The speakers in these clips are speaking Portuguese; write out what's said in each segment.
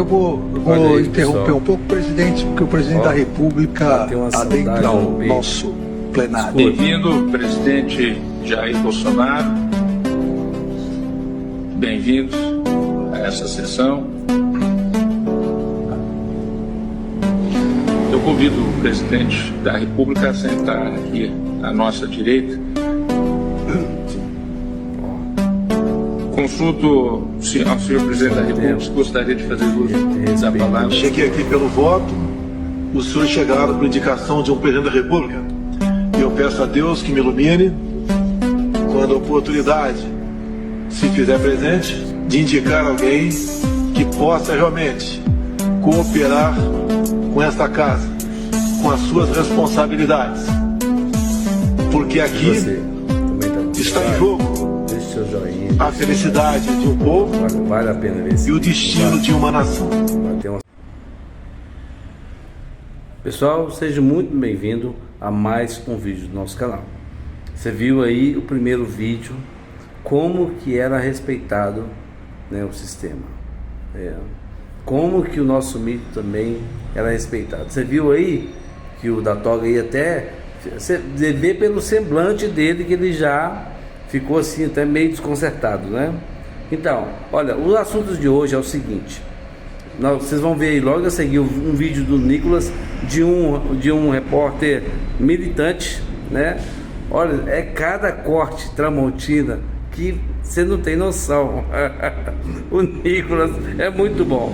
vou interromper um pouco, presidente, porque o presidente da República adentra o nosso plenário. Bem-vindo, presidente Jair Bolsonaro. Bem-vindos a essa sessão. Eu convido o presidente da República a sentar aqui à nossa direita. Consulto ao senhor presidente da República se gostaria de fazer uso da palavra. Cheguei aqui pelo voto, os senhores chegaram por indicação de um presidente da República. E eu peço a Deus que me ilumine, quando a oportunidade se fizer presente, de indicar alguém que possa realmente cooperar com esta casa, com as suas responsabilidades. Porque aqui está em jogo a felicidade de um povo e o destino de uma nação. Pessoal, seja muito bem-vindo a mais um vídeo do nosso canal. Você viu aí o primeiro vídeo, como que era respeitado, né, o sistema, como que o nosso mito também era respeitado. Você viu aí que o da toga aí até, você vê pelo semblante dele que ele já ficou assim até meio desconcertado, né? Então, olha, os assuntos de hoje é o seguinte. Vocês vão ver aí logo a seguir um vídeo do Nicolas, de um repórter militante, né? Olha, é cada corte Tramontina que você não tem noção. O Nicolas é muito bom.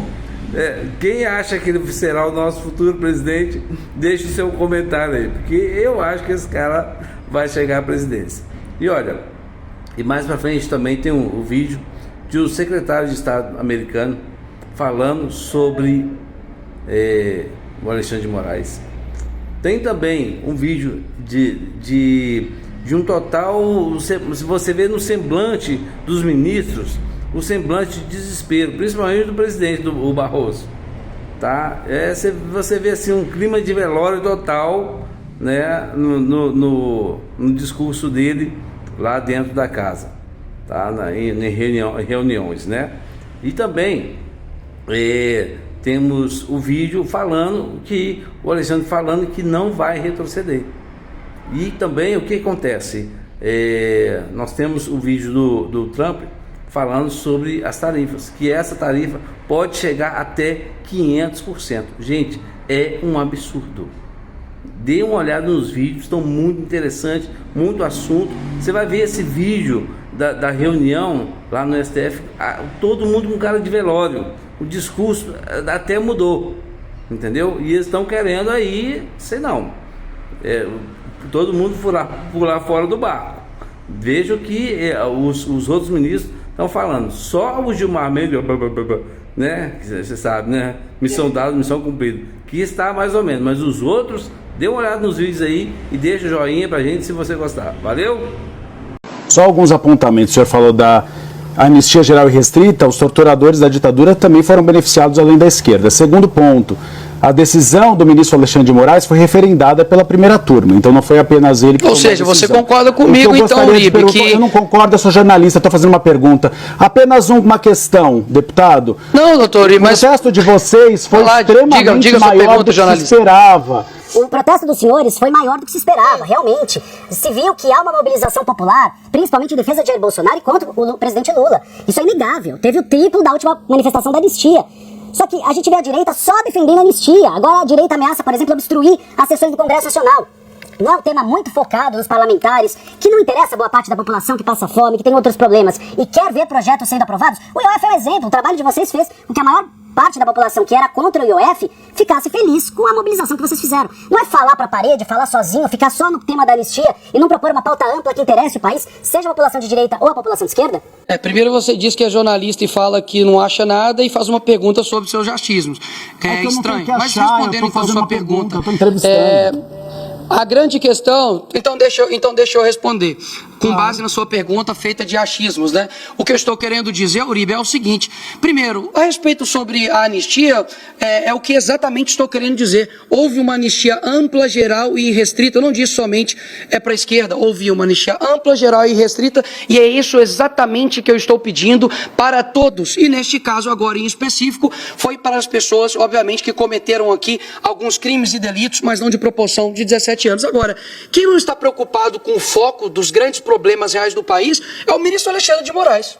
Quem acha que ele será o nosso futuro presidente, deixe o seu comentário aí, porque eu acho que esse cara vai chegar à presidência. E olha, e mais pra frente também tem um vídeo de um secretário de Estado americano falando sobre o Alexandre de Moraes. Tem também um vídeo de um total, se você vê no semblante dos ministros, o semblante de desespero, principalmente do presidente, do Barroso, tá? Você vê assim um clima de velório total, né, no discurso dele lá dentro da casa, tá? Em reuniões, né? E também temos o vídeo falando que o Alexandre falando que não vai retroceder. E também o que acontece? Nós temos o vídeo do Trump falando sobre as tarifas, que essa tarifa pode chegar até 500%. Gente, é um absurdo. Dê uma olhada nos vídeos, estão muito interessantes, muito assunto. Você vai ver esse vídeo da reunião lá no STF, todo mundo com cara de velório. O discurso até mudou, entendeu? E eles estão querendo aí, sei não, todo mundo pular fora do barco. Vejo que os outros ministros estão falando, só o Gilmar Mendes, né? Você sabe, né? Missão dada, missão cumprida, que está mais ou menos, mas os outros, dê uma olhada nos vídeos aí e deixa o joinha pra gente se você gostar. Valeu? Só alguns apontamentos. O senhor falou da anistia geral e restrita. Os torturadores da ditadura também foram beneficiados além da esquerda. Segundo ponto, a decisão do ministro Alexandre de Moraes foi referendada pela primeira turma, então não foi apenas ele que tomou a decisão. Ou seja, você concorda comigo então, Uribe, que... Eu não concordo, eu sou jornalista, estou fazendo uma pergunta. Apenas uma questão, deputado. Não, doutor Uribe, mas... O protesto de vocês foi extremamente maior do que se esperava. O protesto dos senhores foi maior do que se esperava, realmente. Se viu que há uma mobilização popular, principalmente em defesa de Jair Bolsonaro e contra o presidente Lula. Isso é inegável. Teve o triplo da última manifestação da anistia. Só que a gente vê a direita só defendendo a anistia. Agora a direita ameaça, por exemplo, obstruir as sessões do Congresso Nacional. Não é um tema muito focado nos parlamentares, que não interessa a boa parte da população que passa fome, que tem outros problemas, e quer ver projetos sendo aprovados. O IOF é um exemplo, o trabalho de vocês fez com que a maior parte da população que era contra o IOF ficasse feliz com a mobilização que vocês fizeram. Não é falar pra parede, falar sozinho, ficar só no tema da anistia e não propor uma pauta ampla que interesse o país, seja a população de direita ou a população de esquerda? Primeiro você diz que é jornalista e fala que não acha nada e faz uma pergunta sobre seus achismos. É estranho, mas respondendo então sua pergunta, eu tô entrevistando. A grande questão, então deixa eu responder. com base na sua pergunta feita de achismos, né? O que eu estou querendo dizer, Uribe, é o seguinte. Primeiro, a respeito sobre a anistia, é o que exatamente estou querendo dizer. Houve uma anistia ampla, geral e restrita. Eu não disse somente para a esquerda. Houve uma anistia ampla, geral e restrita. E é isso exatamente que eu estou pedindo para todos. E neste caso, agora em específico, foi para as pessoas, obviamente, que cometeram aqui alguns crimes e delitos, mas não de proporção de 17 anos. Agora, quem não está preocupado com o foco dos grandes problemas reais do país é o ministro Alexandre de Moraes.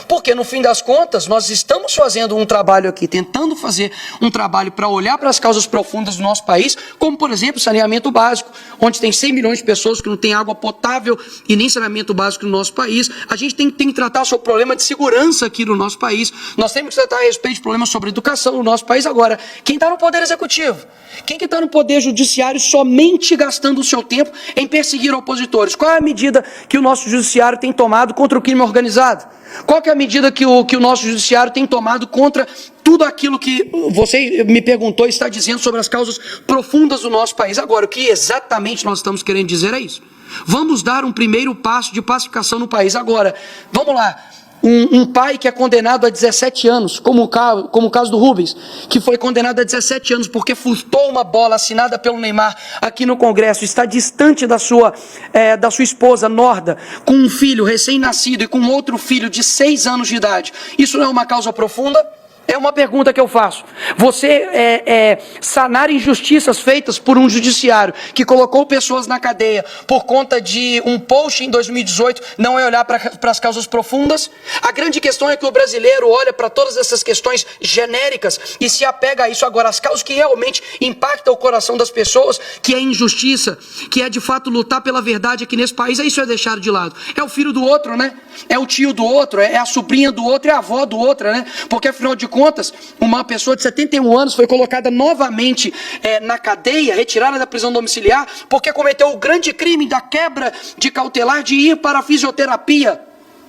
Porque, no fim das contas, nós estamos fazendo um trabalho aqui, tentando fazer um trabalho para olhar para as causas profundas do nosso país, como, por exemplo, saneamento básico, onde tem 100 milhões de pessoas que não têm água potável e nem saneamento básico no nosso país. A gente tem que tratar sobre o problema de segurança aqui no nosso país. Nós temos que tratar a respeito de problemas sobre educação no nosso país. Agora, quem está no poder executivo? Quem que está no poder judiciário somente gastando o seu tempo em perseguir opositores? Qual é a medida que o nosso judiciário tem tomado contra o crime organizado? Qual que é a medida que o nosso judiciário tem tomado contra tudo aquilo que você me perguntou e está dizendo sobre as causas profundas do nosso país? Agora, o que exatamente nós estamos querendo dizer é isso. Vamos dar um primeiro passo de pacificação no país. Agora, vamos lá. Um pai que é condenado a 17 anos, como o caso do Rubens, que foi condenado a 17 anos porque furtou uma bola assinada pelo Neymar aqui no Congresso, está distante da sua esposa, Norda, com um filho recém-nascido e com outro filho de 6 anos de idade. Isso não é uma causa profunda? É uma pergunta que eu faço. Você sanar injustiças feitas por um judiciário que colocou pessoas na cadeia por conta de um post em 2018 não é olhar para as causas profundas? A grande questão é que o brasileiro olha para todas essas questões genéricas e se apega a isso. Agora, as causas que realmente impactam o coração das pessoas, que é injustiça, que é de fato lutar pela verdade aqui nesse país, isso é deixado de lado. É o filho do outro, né? É o tio do outro, é a sobrinha do outro, é a avó do outro, né? Porque afinal de contas, uma pessoa de 71 anos foi colocada novamente na cadeia, retirada da prisão domiciliar, porque cometeu o grande crime da quebra de cautelar de ir para a fisioterapia.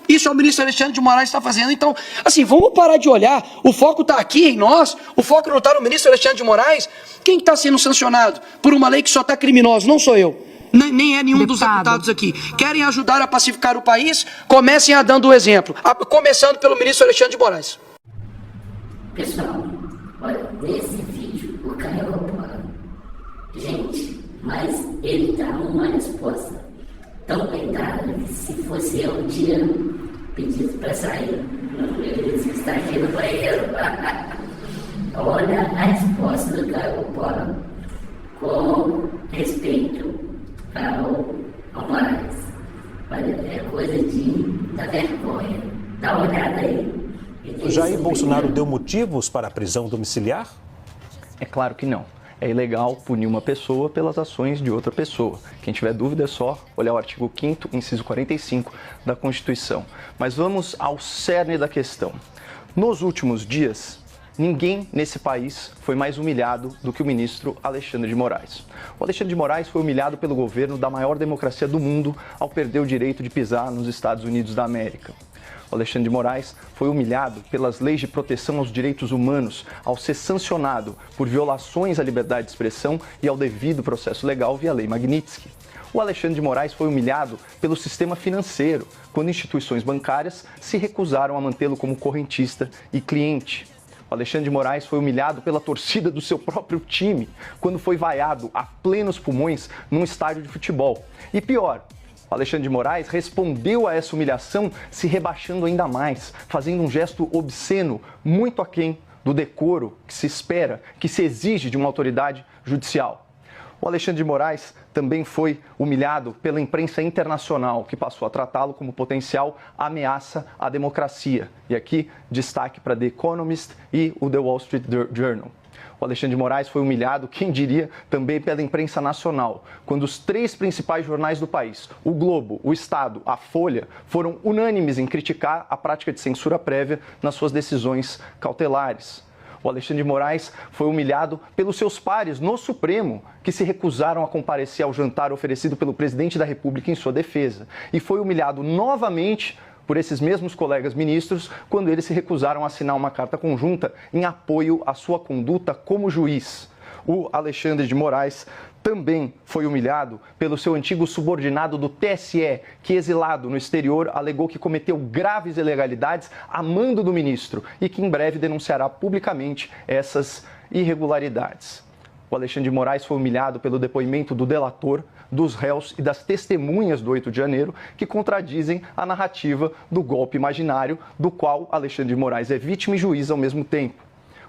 Isso é o ministro Alexandre de Moraes está fazendo. Então, assim, vamos parar de olhar. O foco está aqui em nós, o foco não está no ministro Alexandre de Moraes. Quem está sendo sancionado por uma lei que só está criminoso? Não sou eu. Nem é nenhum dos deputados aqui. Querem ajudar a pacificar o país? Comecem a dando o exemplo. Começando pelo ministro Alexandre de Moraes. Pessoal, olha, nesse vídeo o cara é roubado. Gente, mas ele dá uma resposta tão bem dada que se fosse eu um dia pedido para sair, ele está aqui no banheiro. Olha a resposta do Garopolo com respeito ao Moraes. Olha, é coisa da vergonha. Dá uma olhada aí. Jair Bolsonaro deu motivos para a prisão domiciliar? É claro que não. É ilegal punir uma pessoa pelas ações de outra pessoa. Quem tiver dúvida é só olhar o artigo 5º, inciso 45 da Constituição. Mas vamos ao cerne da questão. Nos últimos dias, ninguém nesse país foi mais humilhado do que o ministro Alexandre de Moraes. O Alexandre de Moraes foi humilhado pelo governo da maior democracia do mundo ao perder o direito de pisar nos Estados Unidos da América. O Alexandre de Moraes foi humilhado pelas leis de proteção aos direitos humanos ao ser sancionado por violações à liberdade de expressão e ao devido processo legal via Lei Magnitsky. O Alexandre de Moraes foi humilhado pelo sistema financeiro, quando instituições bancárias se recusaram a mantê-lo como correntista e cliente. O Alexandre de Moraes foi humilhado pela torcida do seu próprio time, quando foi vaiado a plenos pulmões num estádio de futebol. E pior, o Alexandre de Moraes respondeu a essa humilhação se rebaixando ainda mais, fazendo um gesto obsceno, muito aquém do decoro que se espera, que se exige de uma autoridade judicial. O Alexandre de Moraes também foi humilhado pela imprensa internacional, que passou a tratá-lo como potencial ameaça à democracia. E aqui, destaque para The Economist e o The Wall Street Journal. O Alexandre de Moraes foi humilhado, quem diria, também pela imprensa nacional, quando os 3 principais jornais do país, o Globo, o Estado, a Folha, foram unânimes em criticar a prática de censura prévia nas suas decisões cautelares. O Alexandre de Moraes foi humilhado pelos seus pares no Supremo, que se recusaram a comparecer ao jantar oferecido pelo presidente da República em sua defesa. E foi humilhado novamente por esses mesmos colegas ministros quando eles se recusaram a assinar uma carta conjunta em apoio à sua conduta como juiz. O Alexandre de Moraes também foi humilhado pelo seu antigo subordinado do TSE, que, exilado no exterior, alegou que cometeu graves ilegalidades a mando do ministro e que em breve denunciará publicamente essas irregularidades. O Alexandre de Moraes foi humilhado pelo depoimento do delator, dos réus e das testemunhas do 8 de janeiro, que contradizem a narrativa do golpe imaginário, do qual Alexandre de Moraes é vítima e juiz ao mesmo tempo.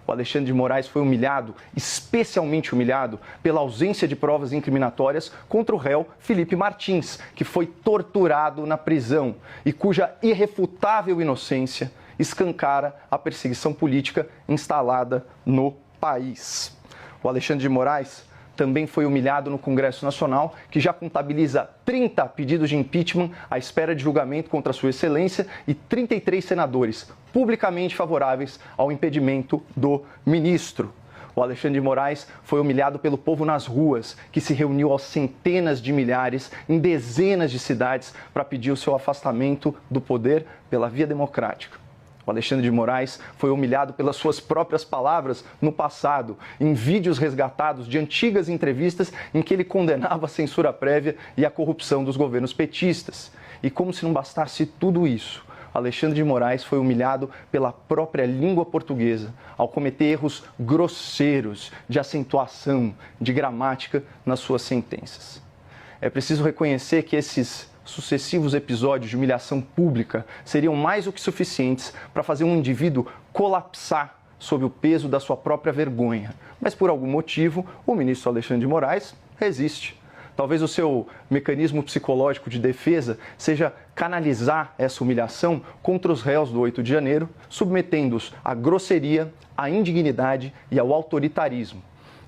O Alexandre de Moraes foi humilhado, especialmente humilhado, pela ausência de provas incriminatórias contra o réu Felipe Martins, que foi torturado na prisão e cuja irrefutável inocência escancara a perseguição política instalada no país. O Alexandre de Moraes também foi humilhado no Congresso Nacional, que já contabiliza 30 pedidos de impeachment à espera de julgamento contra Sua Excelência e 33 senadores publicamente favoráveis ao impedimento do ministro. O Alexandre de Moraes foi humilhado pelo povo nas ruas, que se reuniu aos centenas de milhares em dezenas de cidades para pedir o seu afastamento do poder pela via democrática. O Alexandre de Moraes foi humilhado pelas suas próprias palavras no passado, em vídeos resgatados de antigas entrevistas em que ele condenava a censura prévia e a corrupção dos governos petistas. E como se não bastasse tudo isso, Alexandre de Moraes foi humilhado pela própria língua portuguesa, ao cometer erros grosseiros de acentuação, de gramática nas suas sentenças. É preciso reconhecer que esses sucessivos episódios de humilhação pública seriam mais do que suficientes para fazer um indivíduo colapsar sob o peso da sua própria vergonha. Mas, por algum motivo, o ministro Alexandre de Moraes resiste. Talvez o seu mecanismo psicológico de defesa seja canalizar essa humilhação contra os réus do 8 de janeiro, submetendo-os à grosseria, à indignidade e ao autoritarismo.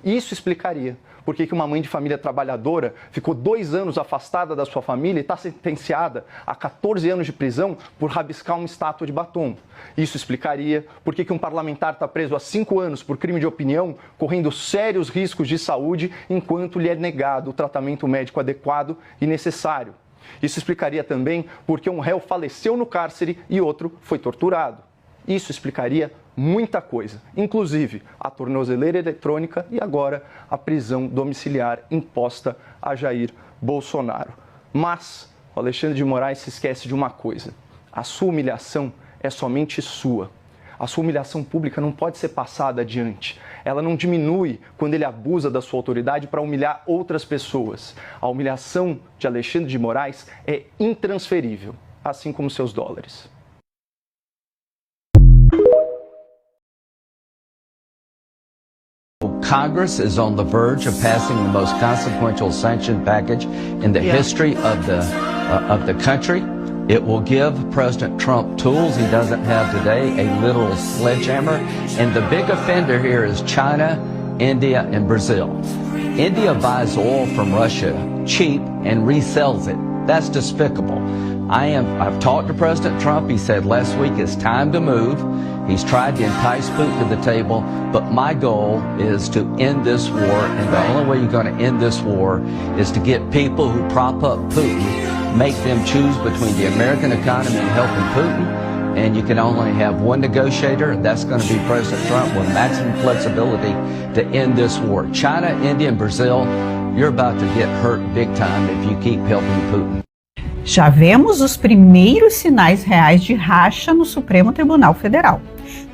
Isso explicaria por que uma mãe de família trabalhadora ficou 2 anos afastada da sua família e está sentenciada a 14 anos de prisão por rabiscar uma estátua de batom. Isso explicaria por que um parlamentar está preso há 5 anos por crime de opinião, correndo sérios riscos de saúde, enquanto lhe é negado o tratamento médico adequado e necessário. Isso explicaria também por que um réu faleceu no cárcere e outro foi torturado. Isso explicaria muita coisa, inclusive a tornozeleira eletrônica e agora a prisão domiciliar imposta a Jair Bolsonaro. Mas o Alexandre de Moraes se esquece de uma coisa: a sua humilhação é somente sua. A sua humilhação pública não pode ser passada adiante. Ela não diminui quando ele abusa da sua autoridade para humilhar outras pessoas. A humilhação de Alexandre de Moraes é intransferível, assim como seus dólares. Congress is on the verge of passing the most consequential sanction package in the history of the country. It will give President Trump tools he doesn't have today, a literal sledgehammer. And the big offender here is China, India, and Brazil. India buys oil from Russia cheap and resells it. That's despicable. I've talked to President Trump. He said last week it's time to move. He's tried to entice Putin to the table, but my goal is to end this war, and the only way you're going to end this war is to get people who prop up Putin, make them choose between the American economy and helping Putin, and you can only have one negotiator, and that's going to be President Trump with maximum flexibility to end this war. China, India, and Brazil, you're about to get hurt big time if you keep helping Putin. Já vemos os primeiros sinais reais de racha no Supremo Tribunal Federal.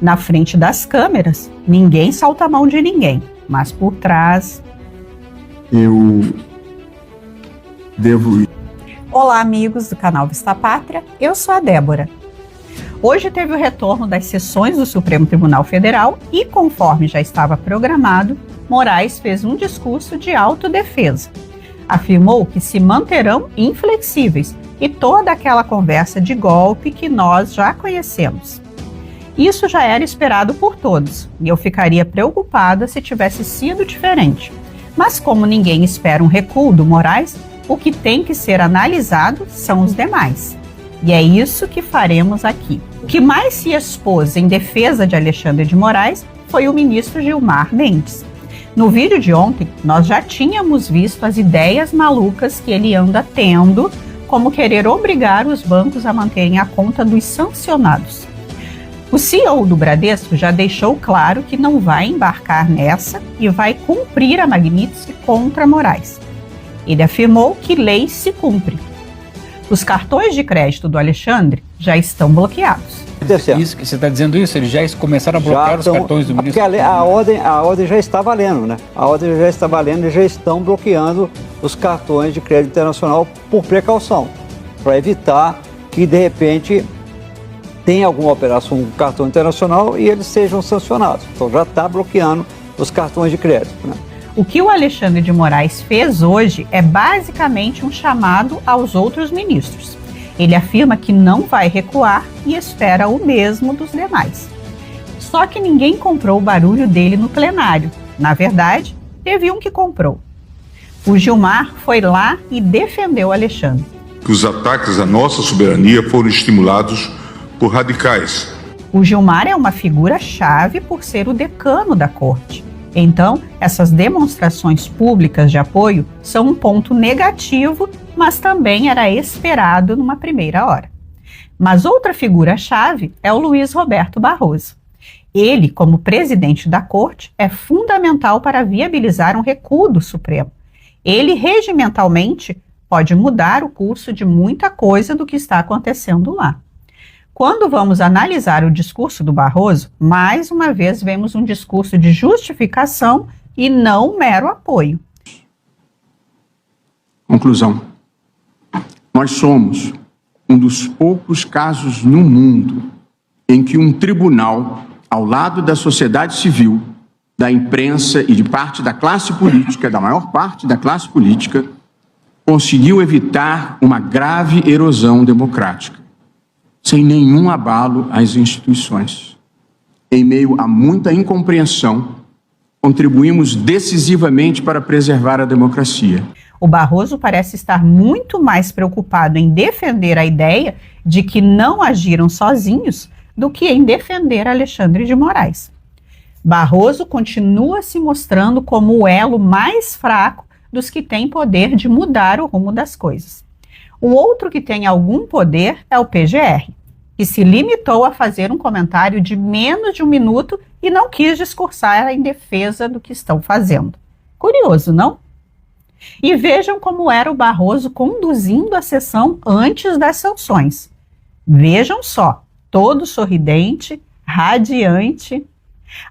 Na frente das câmeras, ninguém salta a mão de ninguém, mas por trás... Eu devo ir. Olá, amigos do canal Vista Pátria, eu sou a Débora. Hoje teve o retorno das sessões do Supremo Tribunal Federal e, conforme já estava programado, Moraes fez um discurso de autodefesa. Afirmou que se manterão inflexíveis e toda aquela conversa de golpe que nós já conhecemos. Isso já era esperado por todos, e eu ficaria preocupada se tivesse sido diferente. Mas como ninguém espera um recuo do Moraes, o que tem que ser analisado são os demais. E é isso que faremos aqui. O que mais se expôs em defesa de Alexandre de Moraes foi o ministro Gilmar Mendes. No vídeo de ontem, nós já tínhamos visto as ideias malucas que ele anda tendo, como querer obrigar os bancos a manterem a conta dos sancionados. O CEO do Bradesco já deixou claro que não vai embarcar nessa e vai cumprir a Magnitsky contra Moraes. Ele afirmou que lei se cumpre. Os cartões de crédito do Alexandre já estão bloqueados. Isso que você está dizendo isso? Eles já começaram a bloquear os cartões do ministro? Porque a ordem já está valendo, né? A ordem já está valendo e já estão bloqueando os cartões de crédito internacional por precaução, para evitar que, de repente, tenha alguma operação com cartão internacional e eles sejam sancionados. Então já está bloqueando os cartões de crédito, né? O que o Alexandre de Moraes fez hoje é basicamente um chamado aos outros ministros. Ele afirma que não vai recuar e espera o mesmo dos demais. Só que ninguém comprou o barulho dele no plenário. Na verdade, teve um que comprou. O Gilmar foi lá e defendeu o Alexandre. Os ataques à nossa soberania foram estimulados por radicais. O Gilmar é uma figura-chave por ser o decano da corte. Então, essas demonstrações públicas de apoio são um ponto negativo, mas também era esperado numa primeira hora. Mas outra figura-chave é o Luiz Roberto Barroso. Ele, como presidente da corte, é fundamental para viabilizar um recuo do Supremo. Ele, regimentalmente, pode mudar o curso de muita coisa do que está acontecendo lá. Quando vamos analisar o discurso do Barroso, mais uma vez vemos um discurso de justificação e não mero apoio. Conclusão. Nós somos um dos poucos casos no mundo em que um tribunal, ao lado da sociedade civil, da imprensa e de parte da classe política, da maior parte da classe política, conseguiu evitar uma grave erosão democrática, sem nenhum abalo às instituições. Em meio a muita incompreensão, contribuímos decisivamente para preservar a democracia. O Barroso parece estar muito mais preocupado em defender a ideia de que não agiram sozinhos do que em defender Alexandre de Moraes. Barroso continua se mostrando como o elo mais fraco dos que têm poder de mudar o rumo das coisas. Um outro que tem algum poder é o PGR, que se limitou a fazer um comentário de menos de um minuto e não quis discursar em defesa do que estão fazendo. Curioso, não? E vejam como era o Barroso conduzindo a sessão antes das sanções. Vejam só, todo sorridente, radiante.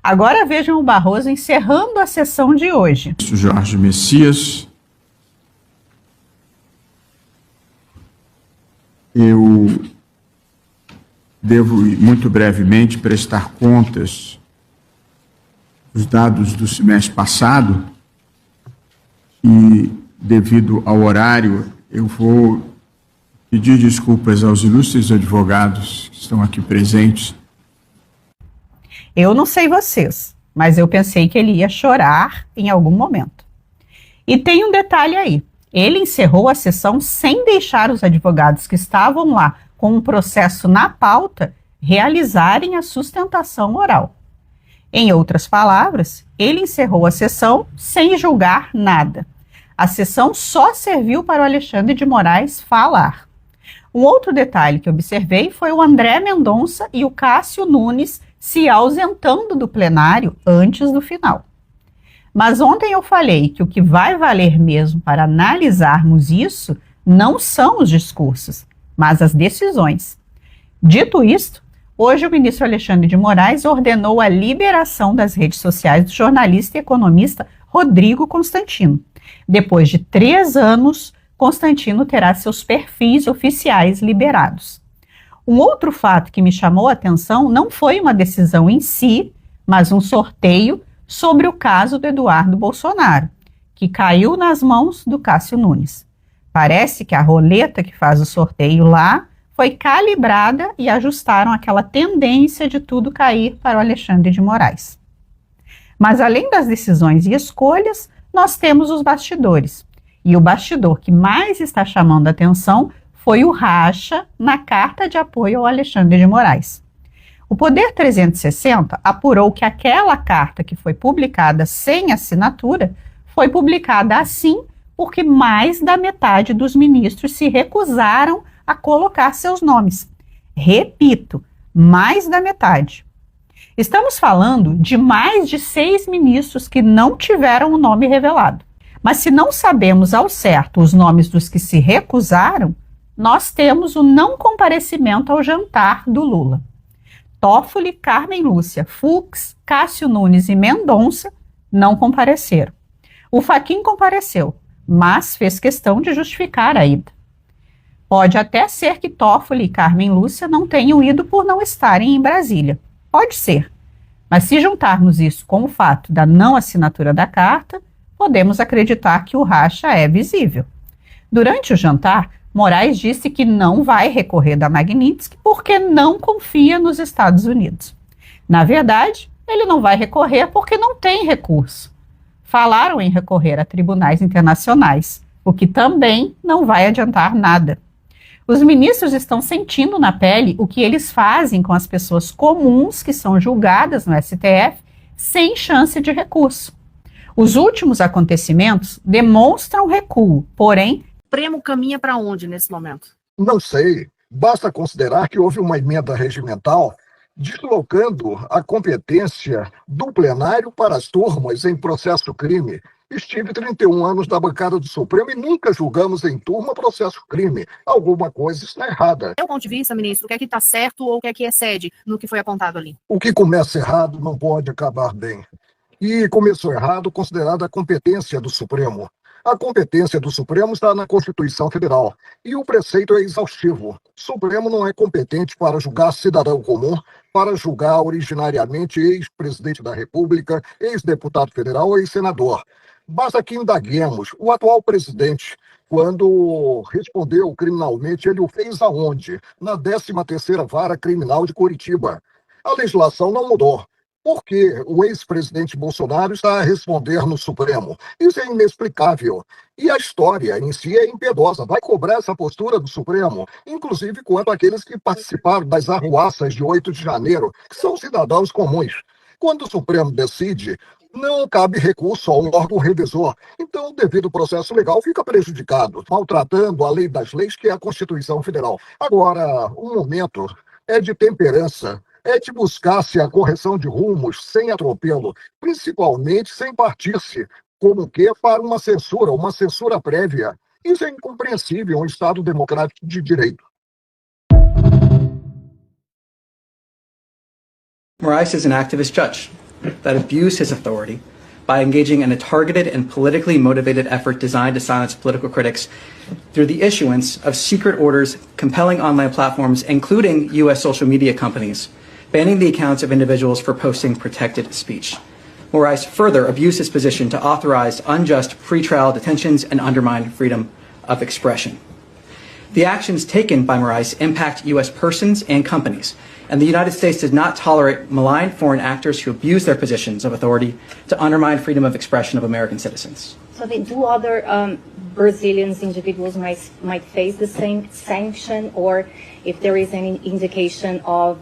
Agora vejam o Barroso encerrando a sessão de hoje. Jorge Messias, eu devo muito brevemente prestar contas dos dados do semestre passado e, devido ao horário, eu vou pedir desculpas aos ilustres advogados que estão aqui presentes. Eu não sei vocês, mas eu pensei que ele ia chorar em algum momento. E tem um detalhe aí. Ele encerrou a sessão sem deixar os advogados que estavam lá com um processo na pauta realizarem a sustentação oral. Em outras palavras, ele encerrou a sessão sem julgar nada. A sessão só serviu para o Alexandre de Moraes falar. Um outro detalhe que observei foi o André Mendonça e o Cássio Nunes se ausentando do plenário antes do final. Mas ontem eu falei que o que vai valer mesmo para analisarmos isso não são os discursos, mas as decisões. Dito isto, hoje o ministro Alexandre de Moraes ordenou a liberação das redes sociais do jornalista e economista Rodrigo Constantino. Depois de 3 anos, Constantino terá seus perfis oficiais liberados. Um outro fato que me chamou a atenção não foi uma decisão em si, mas um sorteio sobre o caso do Eduardo Bolsonaro, que caiu nas mãos do Cássio Nunes. Parece que a roleta que faz o sorteio lá foi calibrada e ajustaram aquela tendência de tudo cair para o Alexandre de Moraes. Mas além das decisões e escolhas, nós temos os bastidores. E o bastidor que mais está chamando a atenção foi o racha na carta de apoio ao Alexandre de Moraes. O Poder 360 apurou que aquela carta que foi publicada sem assinatura foi publicada assim porque mais da metade dos ministros se recusaram a colocar seus nomes. Repito, mais da metade. Estamos falando de mais de 6 ministros que não tiveram o nome revelado. Mas se não sabemos ao certo os nomes dos que se recusaram, nós temos o não comparecimento ao jantar do Lula. Toffoli, Carmen Lúcia, Fux, Cássio Nunes e Mendonça não compareceram. O Fachin compareceu, mas fez questão de justificar a ida. Pode até ser que Toffoli e Carmen Lúcia não tenham ido por não estarem em Brasília. Pode ser. Mas se juntarmos isso com o fato da não assinatura da carta, podemos acreditar que o racha é visível. Durante o jantar, Moraes disse que não vai recorrer da Magnitsky porque não confia nos Estados Unidos. Na verdade, ele não vai recorrer porque não tem recurso. Falaram em recorrer a tribunais internacionais, o que também não vai adiantar nada. Os ministros estão sentindo na pele o que eles fazem com as pessoas comuns que são julgadas no STF sem chance de recurso. Os últimos acontecimentos demonstram recuo, porém... O Supremo caminha para onde nesse momento? Não sei. Basta considerar que houve uma emenda regimental deslocando a competência do plenário para as turmas em processo crime. Estive 31 anos na bancada do Supremo e nunca julgamos em turma processo crime. Alguma coisa está errada. Do seu ponto de vista, ministro, o que é que está certo ou o que é que excede no que foi apontado ali? O que começa errado não pode acabar bem. E começou errado considerada a competência do Supremo. A competência do Supremo está na Constituição Federal e o preceito é exaustivo. O Supremo não é competente para julgar cidadão comum, para julgar originariamente ex-presidente da República, ex-deputado federal ou ex-senador. Basta que indaguemos. O atual presidente, quando respondeu criminalmente, ele o fez aonde? Na 13ª Vara Criminal de Curitiba. A legislação não mudou. Por que o ex-presidente Bolsonaro está a responder no Supremo? Isso é inexplicável. E a história em si é impiedosa. Vai cobrar essa postura do Supremo, inclusive quanto àqueles que participaram das arruaças de 8 de janeiro, que são cidadãos comuns. Quando o Supremo decide, não cabe recurso a um órgão revisor. Então, o devido processo legal fica prejudicado, maltratando a lei das leis, que é a Constituição Federal. Agora, o momento é de temperança. É de buscar-se a correção de rumos sem atropelo, principalmente sem partir-se, como que para uma censura prévia. Isso é incompreensível em um Estado democrático de direito. Moraes is an activist judge that abused his authority by engaging in a targeted and politically motivated effort designed to silence political critics through the issuance of secret orders compelling online platforms, including U.S. social media companies, banning the accounts of individuals for posting protected speech. Moraes further abused his position to authorize unjust pretrial detentions and undermine freedom of expression. The actions taken by Moraes impact U.S. persons and companies, and the United States does not tolerate malign foreign actors who abuse their positions of authority to undermine freedom of expression of American citizens. So do other Brazilian individuals might face the same sanction, or if there is any indication of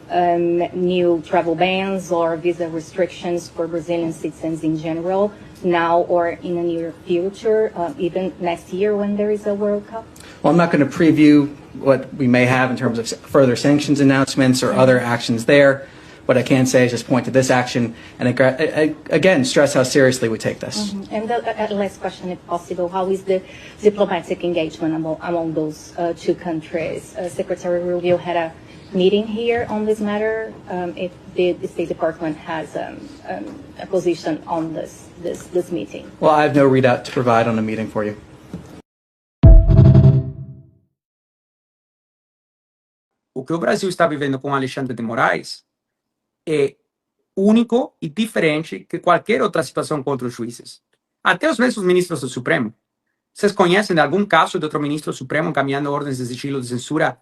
new travel bans or visa restrictions for Brazilian citizens in general, now or in the near future, even next year when there is a World Cup? Well, I'm not going to preview what we may have in terms of further sanctions announcements or other actions there. What I can say is just point to this action and again stress how seriously we take this. Mm-hmm. And the last question, if possible, how is the diplomatic engagement among those two countries? Secretary Rubio had a meeting here on this matter. If the State Department has a position on this meeting. Well, I have no readout to provide on the meeting for you. O que o Brasil está vivendo com Alexandre de Moraes é único e diferente que qualquer outra situação contra os juízes. Até os mesmos ministros do Supremo. Vocês conhecem de algum caso de outro ministro do Supremo encaminhando ordens de sigilo de censura,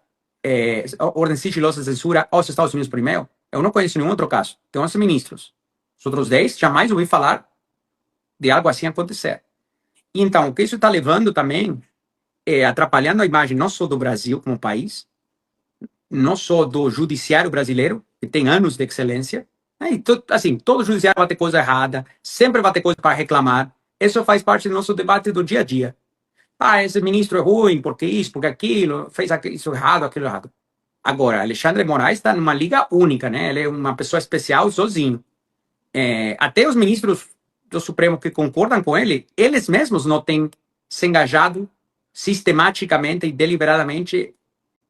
ordens sigilosas de censura aos Estados Unidos por e-mail? Eu não conheço nenhum outro caso. Tem 11 ministros. Os outros 10, jamais ouvi falar de algo assim acontecer. E então, o que isso está levando também é atrapalhando a imagem não só do Brasil como país, não só do judiciário brasileiro, que tem anos de excelência, né? E assim, todo judiciário vai ter coisa errada, sempre vai ter coisa para reclamar. Isso faz parte do nosso debate do dia a dia. Ah, esse ministro é ruim, porque isso, porque aquilo, fez isso errado, aquilo errado. Agora, Alexandre de Moraes está numa liga única, né? Ele é uma pessoa especial sozinho. Até os ministros do Supremo que concordam com ele, eles mesmos não têm se engajado sistematicamente e deliberadamente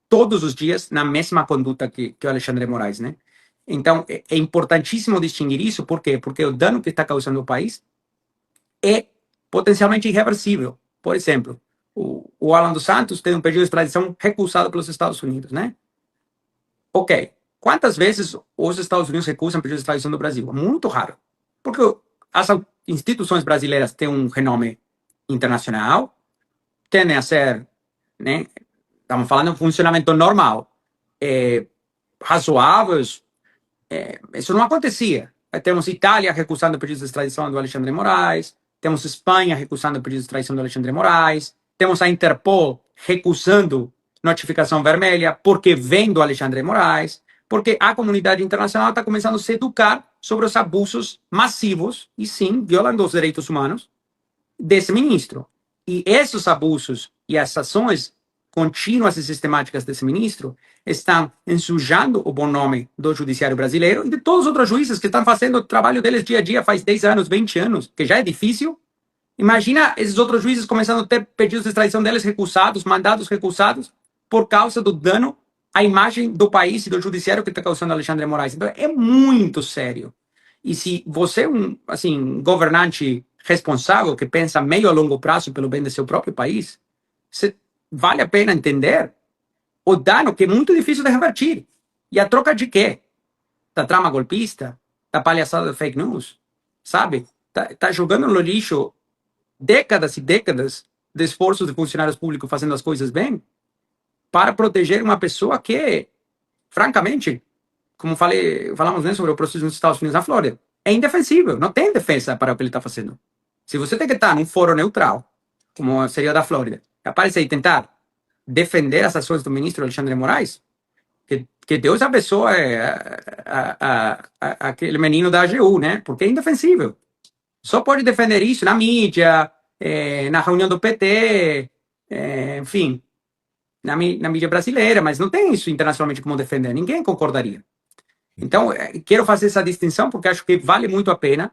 todos os dias na mesma conduta que o Alexandre de Moraes, né? Então, é importantíssimo distinguir isso. Por quê? Porque o dano que está causando ao país é potencialmente irreversível. Por exemplo, o Alan dos Santos tem um pedido de extradição recusado pelos Estados Unidos, né? Ok. Quantas vezes os Estados Unidos recusam pedido de extradição do Brasil? Muito raro. Porque as instituições brasileiras têm um renome internacional, tendem a ser, né? Estamos falando de um funcionamento normal, razoáveis. Isso não acontecia. Temos Itália recusando pedidos de extradição do Alexandre de Moraes, temos Espanha recusando pedidos de extradição do Alexandre de Moraes, temos a Interpol recusando notificação vermelha porque vem do Alexandre de Moraes, porque a comunidade internacional está começando a se educar sobre os abusos massivos, e sim, violando os direitos humanos, desse ministro. E esses abusos e as ações contínuas e sistemáticas desse ministro estão ensujando o bom nome do judiciário brasileiro e de todos os outros juízes que estão fazendo o trabalho deles dia a dia faz 10 anos, 20 anos, que já é difícil. Imagina esses outros juízes começando a ter pedidos de extradição deles recusados, mandados recusados, por causa do dano à imagem do país e do judiciário que está causando Alexandre de Moraes. Então, é muito sério. E se você é um governante responsável que pensa meio a longo prazo pelo bem do seu próprio país, vale a pena entender o dano que é muito difícil de revertir. E a troca de quê? Da trama golpista? Da palhaçada de fake news? Sabe? Tá jogando no lixo décadas e décadas de esforços de funcionários públicos fazendo as coisas bem para proteger uma pessoa que, francamente, como falamos, né, sobre o processo nos Estados Unidos, na Flórida, é indefensível, não tem defesa para o que ele está fazendo. Se você tem que estar num fórum neutral, como seria o da Flórida, aparecer e tentar defender as ações do ministro Alexandre de Moraes, que Deus abençoe aquele menino da AGU, né? Porque é indefensível. Só pode defender isso na mídia, na reunião do PT, enfim, na mídia brasileira, mas não tem isso internacionalmente como defender. Ninguém concordaria. Então, quero fazer essa distinção porque acho que vale muito a pena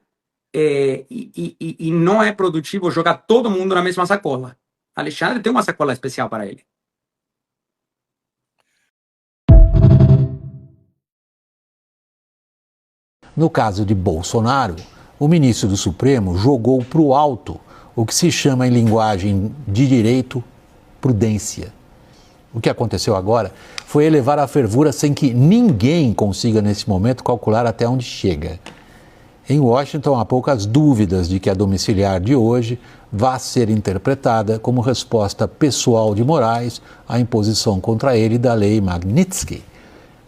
e não é produtivo jogar todo mundo na mesma sacola. Alexandre tem uma sacola especial para ele. No caso de Bolsonaro, o ministro do Supremo jogou para o alto o que se chama em linguagem de direito prudência. O que aconteceu agora foi elevar a fervura sem que ninguém consiga nesse momento calcular até onde chega. Em Washington, há poucas dúvidas de que a domiciliar de hoje vá ser interpretada como resposta pessoal de Moraes à imposição contra ele da lei Magnitsky.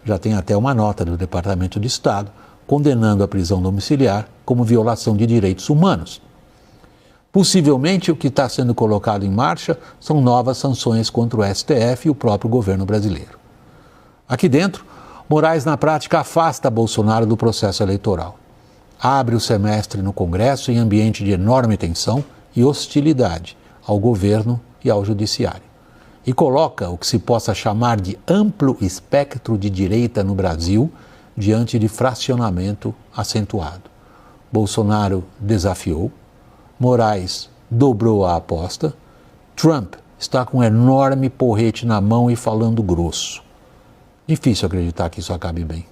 Já tem até uma nota do Departamento de Estado condenando a prisão domiciliar como violação de direitos humanos. Possivelmente, o que está sendo colocado em marcha são novas sanções contra o STF e o próprio governo brasileiro. Aqui dentro, Moraes, na prática, afasta Bolsonaro do processo eleitoral. Abre o semestre no Congresso em ambiente de enorme tensão e hostilidade ao governo e ao judiciário. E coloca o que se possa chamar de amplo espectro de direita no Brasil diante de fracionamento acentuado. Bolsonaro desafiou, Moraes dobrou a aposta, Trump está com um enorme porrete na mão e falando grosso. Difícil acreditar que isso acabe bem.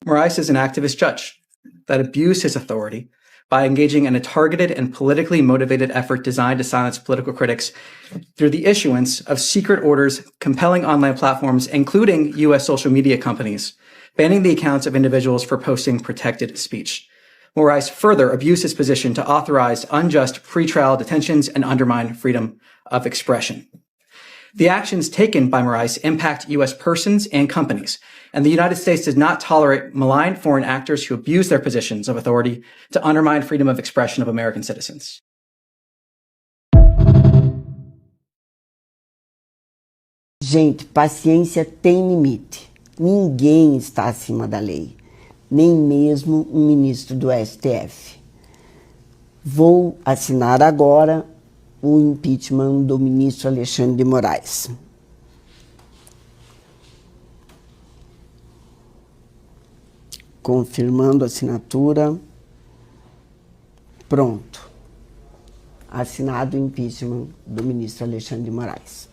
Moraes is an activist judge that abused his authority by engaging in a targeted and politically motivated effort designed to silence political critics through the issuance of secret orders compelling online platforms, including U.S. social media companies, banning the accounts of individuals for posting protected speech. Moraes further abused his position to authorize unjust pretrial detentions and undermine freedom of expression. The actions taken by Moraes impact U.S. persons and companies, and the United States does not tolerate malign foreign actors who abuse their positions of authority to undermine freedom of expression of American citizens. Gente, paciência tem limite. Ninguém está acima da lei, nem mesmo um ministro do STF. Vou assinar agora o impeachment do ministro Alexandre de Moraes. Confirmando a assinatura. Pronto. Assinado o impeachment do ministro Alexandre de Moraes.